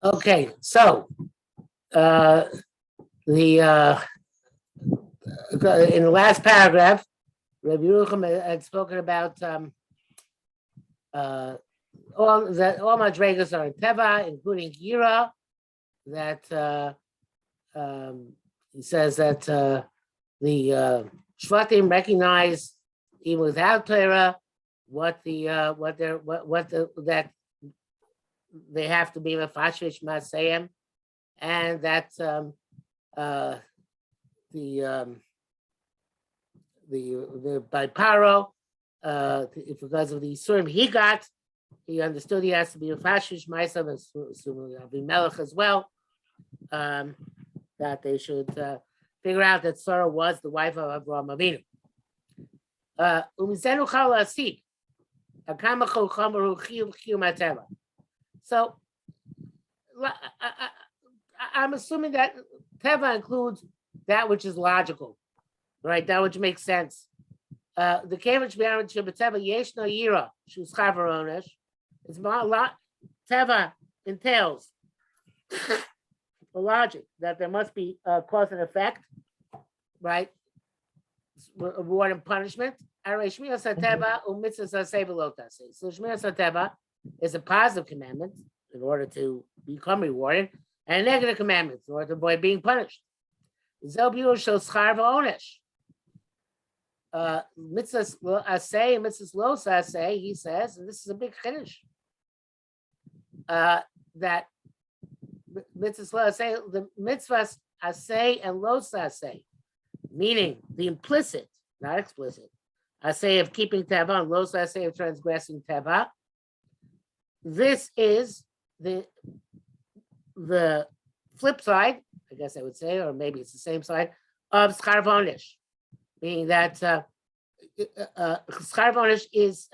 Okay, so the in the last paragraph, Rabbi Yerucham had spoken about all madrigas are in teva, including gira. That he says that the shvatim recognize even without Torah what that they have to be mefashish masayim, and that the by Paro, because of the Surim he got, he understood he has to be a fashish myself, assuming Abimelech as well. That they should figure out that Sarah was the wife of Avraham Avinu. So I'm assuming that Teva includes that which is logical, right? That which makes sense. The Kevich Baron Teva Yesh no Yira, Shus Chavaronesh. It's a lot. Teva entails the logic that there must be cause and effect, right? Reward and punishment. So Shmir Sateva is a positive commandment in order to become rewarded, and a negative commandment in order to avoid being punished. Mitzvahs asay and mitzvahs lo asay, he says, and this is a big chiddush, that mitzvahs lo asay, the mitzvahs asay and lo asay, meaning the implicit, not explicit, asay of keeping teva and lo asay of transgressing teva. This is the flip side, I guess I would say, or maybe it's the same side of schar v'onesh, meaning that schar v'onesh is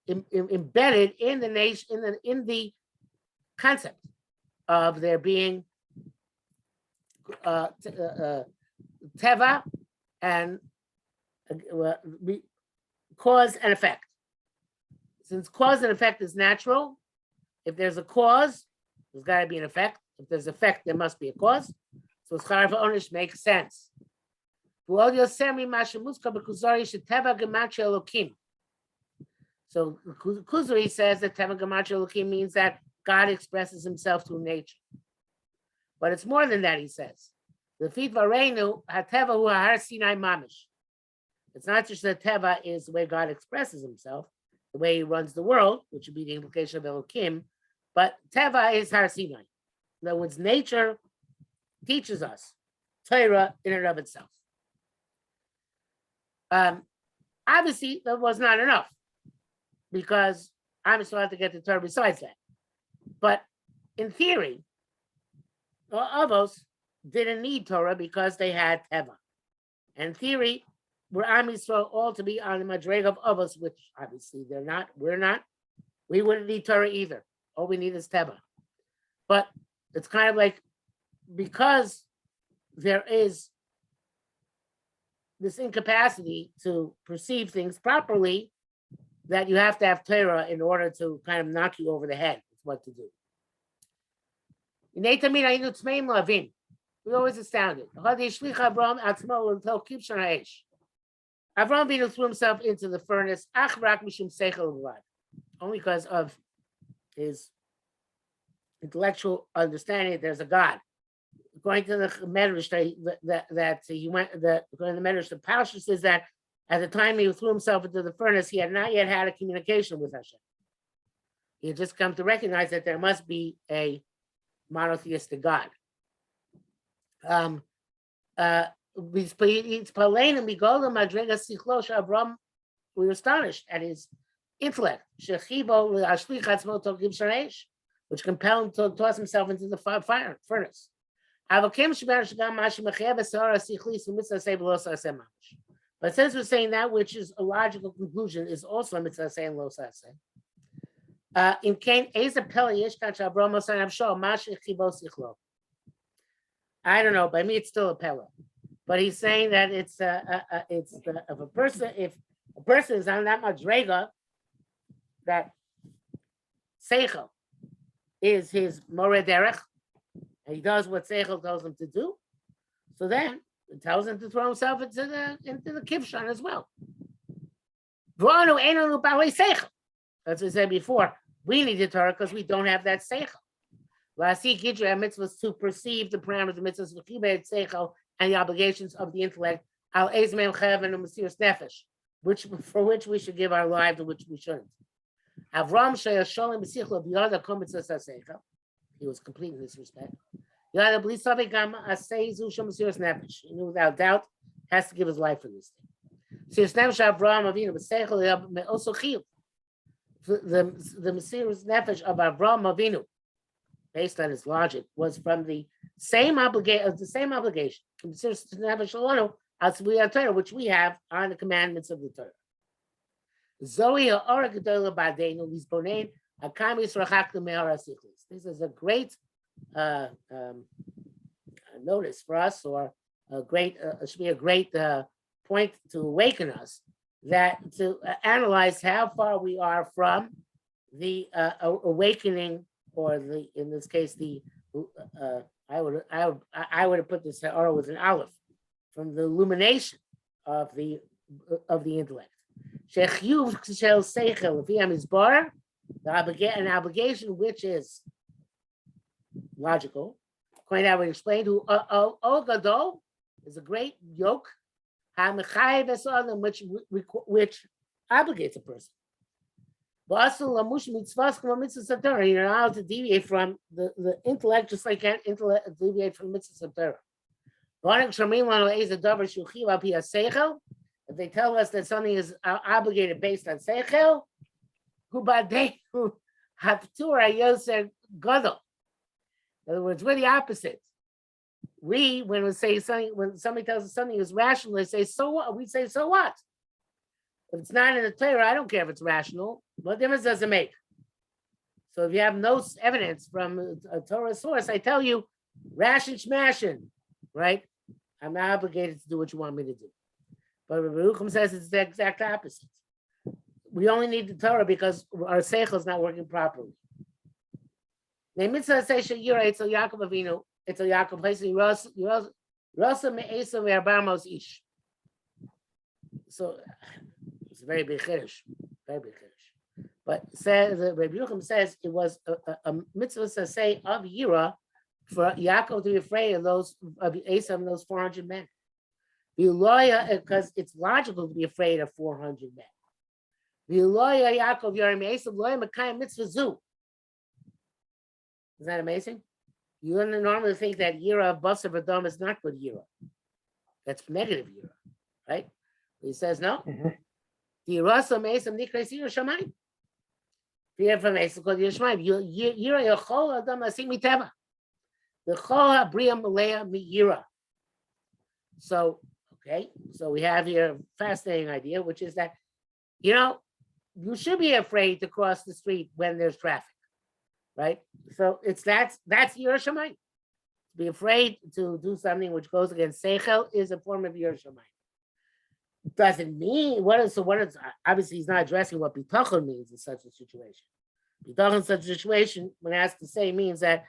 embedded in the nation, in the concept of there being teva and cause and effect. Since cause and effect is natural, if there's a cause, there's got to be an effect. If there's effect, there must be a cause. So schar v'onesh makes sense. So Kuzari says that teva gematria elokim means that God expresses himself through nature. But it's more than that, he says. Lefit varenu hateva hu har Sinai mamish. It's not just that teva is the way God expresses himself, the way he runs the world, which would be the implication of elokim, but teva is har Sinai. In other words, nature teaches us Torah in and of itself. Obviously, that was not enough because I'm still have to get the Torah besides that. But in theory, the Avos didn't need Torah because they had Teva. And in theory, we're Am Yisrael all to be on the Madreg of Avos, which obviously they're not, we're not. We wouldn't need Torah either. All we need is Teva. But it's kind of like, because there is this incapacity to perceive things properly, that you have to have Torah in order to kind of knock you over the head with what to do. We're always astounded. Avraham Avinu threw himself into the furnace only because of his intellectual understanding that there's a God. According to the Medrash that he went, according to the Medrash, the Pasha says that at the time he threw himself into the furnace, he had not yet had a communication with Hashem. He had just come to recognize that there must be a monotheistic God. We were astonished at his intellect, which compelled him to toss himself into the furnace. But since we're saying that which is a logical conclusion is also a mitzvah saying lo saseh. In Cain, I don't know, by me it's still a pella. But he's saying that it's if a person is on that much rega, that seichel is his Moreh Derech, and he does what Seichel tells him to do, so then it tells him to throw himself into the Kivshan as well. As we said before, we need the Torah because we don't have that Seichel. Lasi Gidra mitzvahs to perceive the parameters of mitzvahs Seichel and the obligations of the intellect. Al Ezmeim Chav and Mesiras Nefesh, for which we should give our lives and which we shouldn't. Avram Sheyasholim B'Sichlo B'Yada Komitzvah Seichel. He was complete in this respect. Yada B'Lisavei Gam Asei Zusham Mesiras Nefesh. He knew without doubt has to give his life for this thing. Mesiras Nefesh Avram Avinu B'Seichel also Chiyuv. The Mesiras Nefesh of Avram Avinu, based on his logic, was from the same obligation. Mesiras Nefesh Alonu as we are Torah, which we have on the commandments of the Torah. Zoe Ora Gedola Badenu Lisbonein Akamis Rachaklu Me'ara Sichlis. This is a great notice for us, or a great should be a great point to awaken us, that to analyze how far we are from the awakening, or the, in this case, the I would have put this Ora with an aleph, from the illumination of the intellect. An obligation which is logical. Quite how we explained, who Gadol is a great yoke, which obligates a person. You're allowed to deviate from the intellect, just like you can't deviate from mitzvahs of Torah. If they tell us that something is obligated based on seichel, in other words, we're the opposite. When somebody tells us something is rational, they say, so what? We say, so what? If it's not in the Torah, I don't care if it's rational. What difference does it make? So if you have no evidence from a Torah source, I tell you, ration shmashin, right? I'm not obligated to do what you want me to do. But Yerucham says it's the exact opposite. We only need the Torah because our seichel is not working properly. The mitzvah says Shayira Etzel Yaakov Avinu, Etzel Yaakov placing Rasa Me'esa Ve'arbamos Ish. So it's a very big chiddush, very big chiddush. But says Rabbi Yerucham says it was a mitzvah say of Yira for Yaakov to be afraid of those of Esau and those 400 men. Because it's logical to be afraid of 400 men. Yaakov Yarim Esau Loya Mekayim Mitzvah Zu. Isn't that amazing? You normally think that Yira of Basar V'Dom is not good Yira. That's negative Yira, right? He says no. The Rasa Meisam Nikres Yira Shamayim. Fear from Esau called Yira Shamayim. Yira Yochol Adam Asim Miteva. The Chol HaBriya Malaya Mi'ira. So, okay, so we have here a fascinating idea, which is that, you should be afraid to cross the street when there's traffic, right? So that's Yira Shamayim. To be afraid to do something which goes against Seichel is a form of Yira Shamayim. Doesn't mean, obviously he's not addressing what Bitachon means in such a situation. Bitachon in such a situation, when asked to say, means that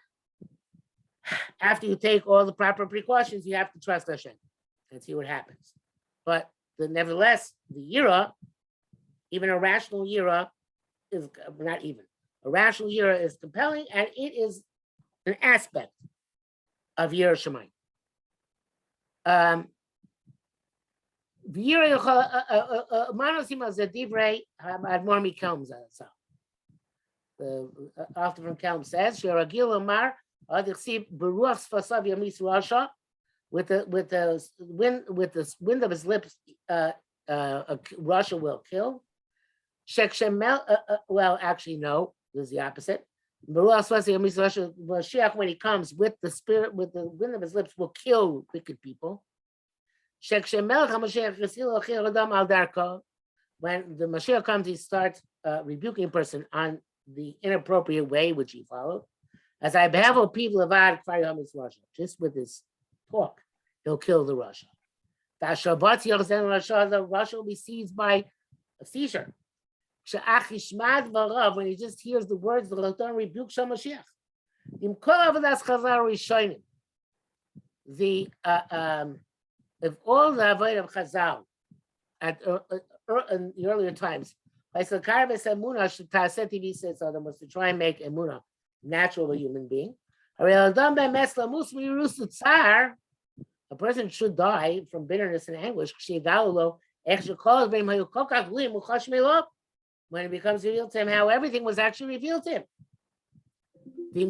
after you take all the proper precautions, you have to trust Hashem and see what happens. But nevertheless, the Yira, even a rational Yira, is not even. A rational Yira is compelling, and it is an aspect of Yira Shamayim. After from Kelm says, Sheragil Omar, with the wind of his lips, Russia will kill. Well, actually, no, this is the opposite. Mashiach, when he comes with the spirit, with the wind of his lips, will kill wicked people. When the Mashiach comes, he starts rebuking a person on the inappropriate way which he followed. As I bevel people of Ad, just with his talk, he'll kill the Russia. The Russia will be seized by a seizure. When he just hears the words, the Latan rebuke Mashiach. Im kol avodas chazal rishonim. The if all the avodah of Chazal at in the earlier times, like the Karves Emunah should Taseti says so was to try and make Emunah natural a human being. A person should die from bitterness and anguish when it becomes revealed to him how everything was actually revealed to him. If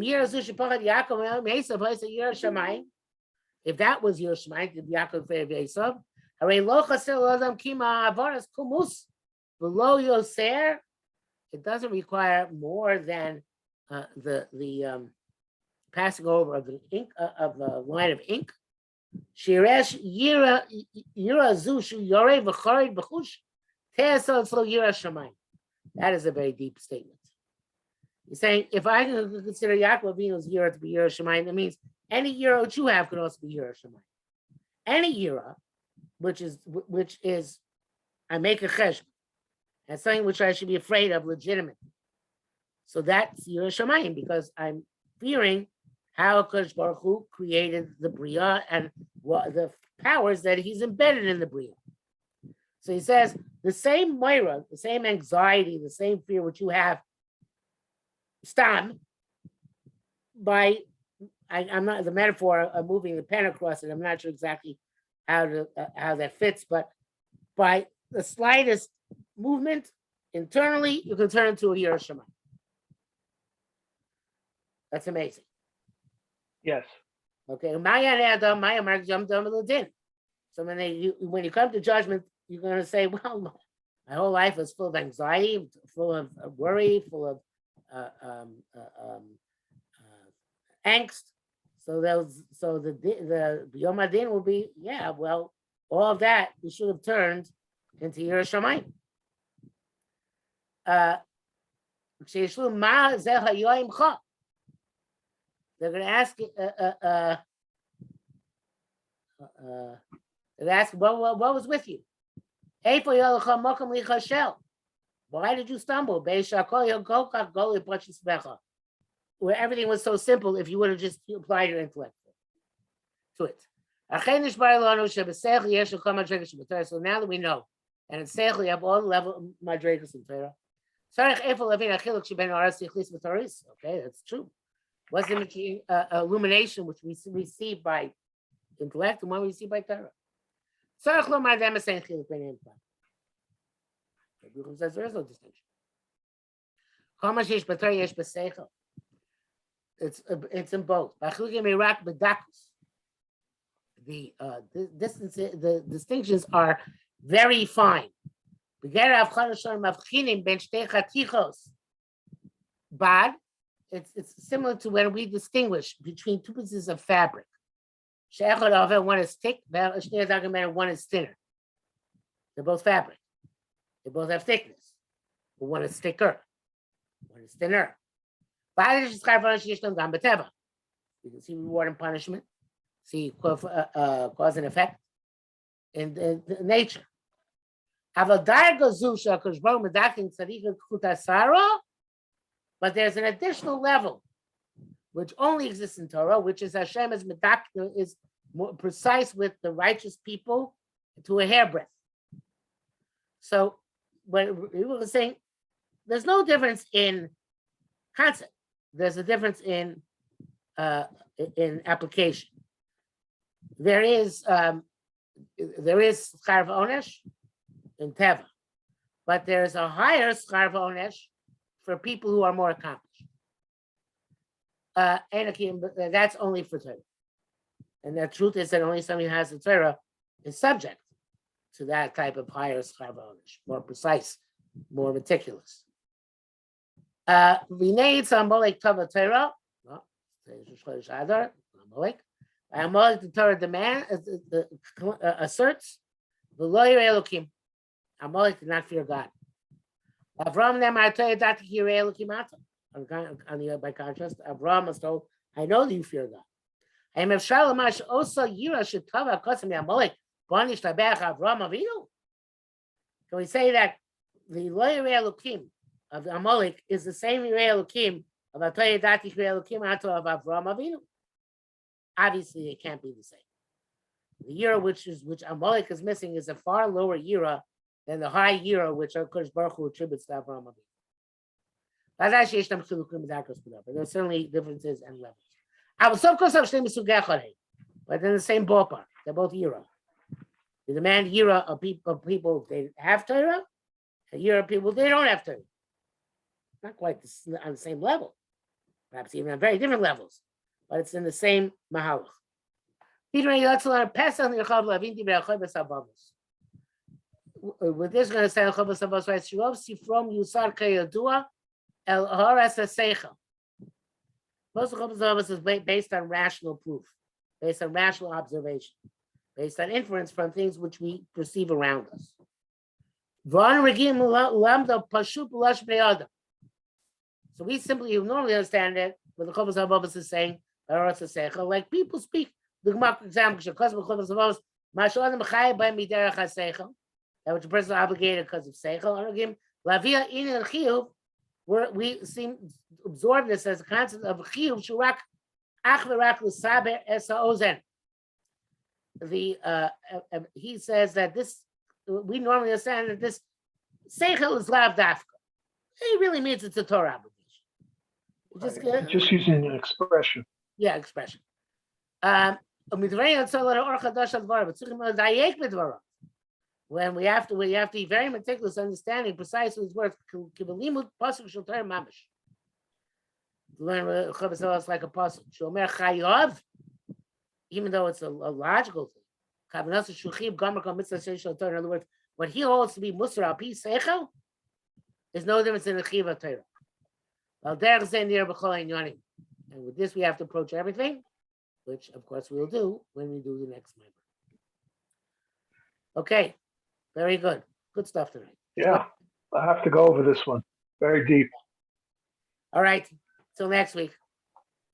that was Yerushalayim, Yaakov Esav, Hare lo chasel adam kima avaras kumus below yoser. It doesn't require more than the passing over of the ink of the line of ink. Shiresh yira zushu yore v'chorid b'chush te'asol tzlo yira shamayim. That is a very deep statement. He's saying if I can consider Yaakov Avinu's yira to be yira shamayim, that means any yira which you have could also be yira shamayim. Any yira, which is I make a cheshbon, and something which I should be afraid of legitimately. So that's yira shamayim because I'm fearing how Kadosh Baruch Hu created the Bria and what the powers that he's embedded in the Bria. So he says the same moira, the same anxiety, the same fear which you have, stam, by I'm not the metaphor of moving the pen across it. I'm not sure exactly how that fits, but by the slightest movement internally, you can turn into a Yerushalayim. That's amazing. Yes. Okay. So when you come to judgment, you're going to say, well, my whole life is full of anxiety, full of worry, full of angst. So the Yom Adin will be, yeah, well, all of that you should have turned into Yerushalayim. They're going to ask what was with you? Why did you stumble? Where everything was so simple if you would have just applied your intellect to it. So now that we know, and in Seichel you have all the level of Madrigas in Torah. Okay, that's true. What's the illumination which we receive by intellect and what we receive by Torah? Yerucham says there is no distinction. It's in both. The distinctions are very fine. But it's similar to when we distinguish between two pieces of fabric. One is thick, one is thinner. They're both fabric. They both have thickness. But one is thicker, one is thinner. You can see reward and punishment, see cause and effect in nature. But there's an additional level which only exists in Torah, which is Hashem is more precise with the righteous people to a hairbreadth. So when we were saying there's no difference in concept, there's a difference in application. There is schar v'onesh in Teva, but there's a higher schar v'onesh for people who are more accomplished. That's only for Torah. And the truth is that only somebody who has the Torah is subject to that type of higher schar v'onesh, more precise, more meticulous. V'nei tzamolek tava Torah. Amalek, the Torah demand asserts the lawyer Elokim. Amalek did not fear God. Avram by contrast, Avram was told, I know that you fear God. Can we say that the lawyer Elokim of Amalek is the same Elokim Obviously, it can't be the same. The year which Amalek is missing is a far lower year than the high year which Kodesh Baruch Hu attributes to Avraham Avinu. There's certainly differences and levels. But in the same ballpark, they're both Yira. The demand Yira of people they have Torah, and Yira of people they don't have Torah. Not quite on the same level, perhaps even on very different levels, but it's in the same mahalach. With this, we're going to say Chavos right? From Yusar Kayadua El Horas Seichel. Most of Chavos is based on rational proof, based on rational observation, based on inference from things which we perceive around us. So we simply normally understand it, but the Chavos Havavos is saying, like people speak. The example, that which a person is obligated because of seichel. Where we seem absorb this as a concept of chiyuv shurak achverak l'saber esa ozen. He says that this we normally understand that this seichel is lav dafka. He really means it's a Torah obligation. Just using an expression. Yeah, expression. When we have to be very meticulous, understanding precise his words. To learn Chavos like a pasuk. Even though it's a logical thing. In other words, what he holds to be Musar al Pi Seichel is no difference in the Chiv of Torah. And with this, we have to approach everything, which of course we'll do when we do the next member. Okay, very good. Good stuff tonight. Yeah, I have to go over this one. Very deep. All right, till next week.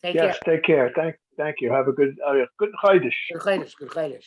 Take care. Yes, take care. Thank you. Have a good Chodesh. Good Chodesh.